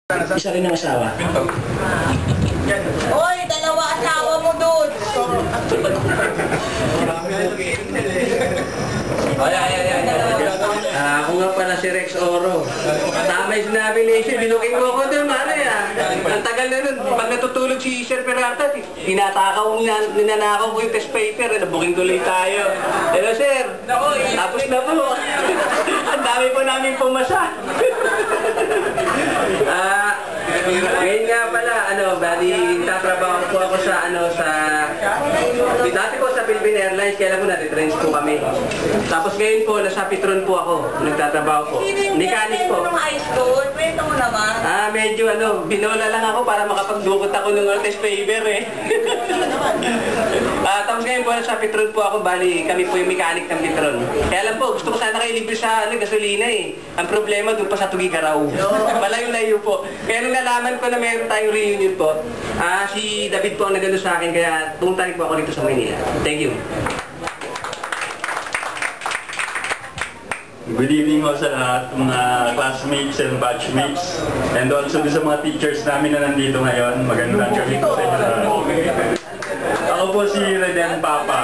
Isa rin ang asawa. Hoy, dalawa asawa mo doon. Ako nga pala si Rex Oro. Tama yung sinabi ni Isir, binuking mo ako doon, mare ah. Ang tagal na nun, pag natutulog si Isir Peralta, ninanakaw ko yung test paper, nabuking tuloy tayo. Hello sir, tapos na po. Ang dami po namin pumasa. Ngayon nga pala, bali, tatrabaho po ako sa, dati po sa Philippine Airlines, kaya lang po na-retrench po kami. Tapos ngayon po, nasa Petron po ako, nagtatrabaho po. Mechanic po. High school, kwento mo naman. Medyo binola lang ako para makapagdukot ako ng test paper eh. Tapos ngayon po, nasa Petron po ako, bali, kami po yung mechanic ng Petron. Kaya lang po, gusto ko sana kayo libre sa gasolina eh. Ang problema doon pa sa Tugigaraw. Malayo-layo po. Kaya nung nalaman ko na meron tayong reunion po, si David po ang nagano sa akin, kaya pumunta po ako dito sa Manila. Thank you. Good evening po sa lahat, mga classmates and batchmates, and also sa mga teachers namin na nandito ngayon. Magandang gabi po sa inyo. Ako po si Reden Papa.